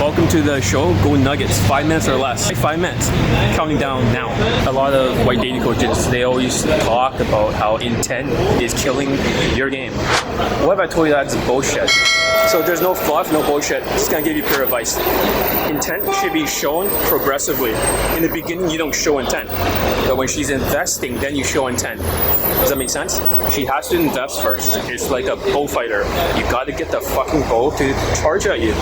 welcome to the show, Go Nuggets, 5 minutes or less. 5 minutes, counting down now. A lot of white dating coaches, they always talk about how intent is killing your game. What if I told you that's bullshit? So there's no fluff, no bullshit. Just gonna give you pure advice. Intent should be shown progressively. In the beginning, you don't show intent. But when she's investing, then you show intent. Does that make sense? She has to invest first. It's like a bullfighter. You gotta get the fucking bull to charge at you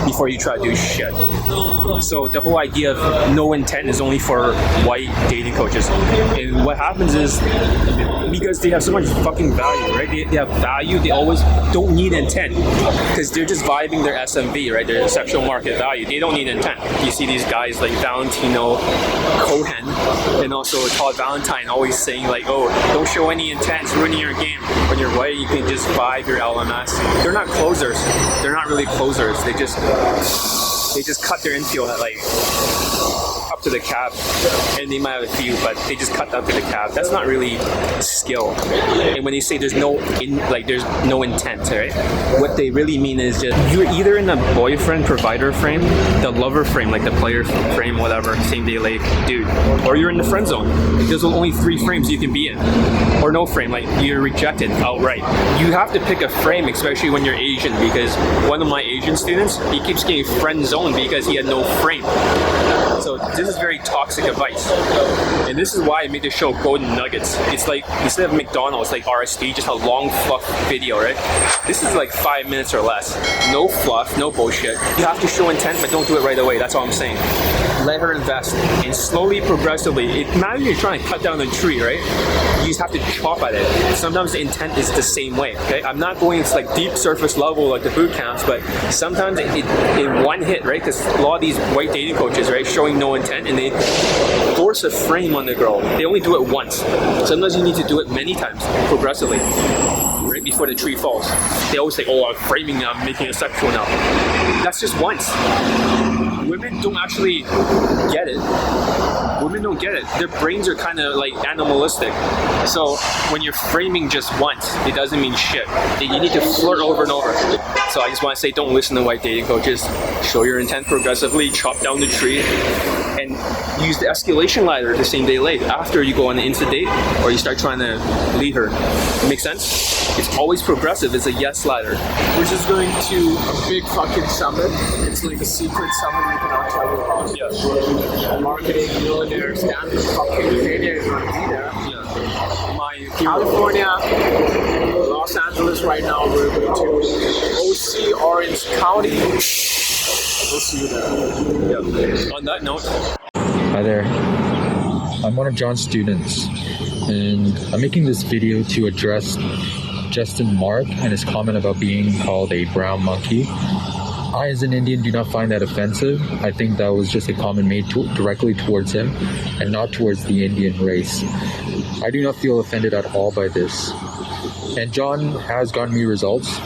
before you try to do shit. So the whole idea of no intent is only for white dating coaches. And what happens is, because they have so much fucking value, right? They have value, they always don't need intent. Because they're just vibing their SMV, right? Their sexual market value. They don't need intent. You see these guys like Valentino Cohen and also Todd Valentine always saying like, oh, don't show any intent, it's ruining your game. When you're white, you can just vibe your LMS. They're not closers. They're not really closers. They just cut their infield at like up to the cap, and they might have a few, but they just cut up to the cap. That's not really skill. And when they say there's no intent, right? What they really mean is just you're either in the boyfriend provider frame, the lover frame, like the player frame, whatever, same day late dude, or you're in the friend zone. There's only 3 frames you can be in, or no frame, like you're rejected outright. You have to pick a frame, especially when you're Asian, because one of my Asian students, he keeps getting friend zoned because he had no frame. So this is very toxic advice. And this is why I made the show Golden Nuggets. It's like, instead of McDonald's, like RSD, just a long fluff video, right? This is like 5 minutes or less. No fluff, no bullshit. You have to show intent, but don't do it right away. That's all I'm saying. Let her invest. And slowly, progressively, imagine you're trying to cut down a tree, right? You just have to chop at it. Sometimes the intent is the same way, okay? I'm not going to like deep surface level like the boot camps, but sometimes in one hit, right? Because a lot of these white dating coaches, right, showing no intent, and they force a frame on the girl. They only do it once. Sometimes you need to do it many times, progressively, right before the tree falls. They always say, oh, I'm framing now, I'm making it sexual now. That's just once. Women don't actually get it. Women don't get it. Their brains are kind of like animalistic. So when you're framing just once, it doesn't mean shit. You need to flirt over and over. So I just want to say, don't listen to white dating coaches. Show your intent progressively, chop down the tree, and use the escalation ladder the same day late after you go on the Insta date or you start trying to lead her. Make sense? It's always progressive. It's a yes ladder. We're just going to a big fucking summit. It's like a secret summit we cannot tell you about. Yeah. Marketing, millionaires, standard fucking failure is going to be there. Yeah. My California, Los Angeles right now, we're going to OC, Orange County. We'll see you there. Yeah. On that note. Hi there. I'm one of John's students, and I'm making this video to address Justin Mark and his comment about being called a brown monkey. I, as an Indian, do not find that offensive. I think that was just a comment made directly towards him and not towards the Indian race. I do not feel offended at all by this. And John has gotten me results.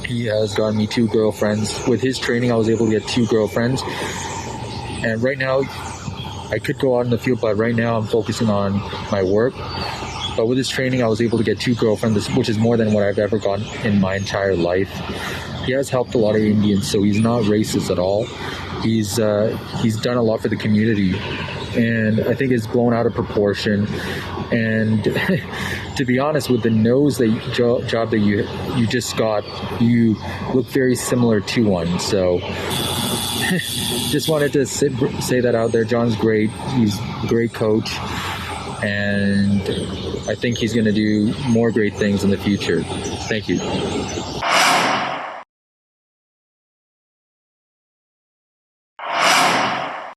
He has gotten me 2 girlfriends. With his training, I was able to get 2 girlfriends. And right now, I could go out in the field, but right now I'm focusing on my work. But with his training, I was able to get 2 girlfriends, which is more than what I've ever gotten in my entire life. He has helped a lot of Indians, so he's not racist at all. He's done a lot for the community, and I think it's blown out of proportion. And to be honest, with the nose job that you just got, you look very similar to one. So just wanted to say that out there. John's great. He's a great coach, and I think he's going to do more great things in the future. Thank you.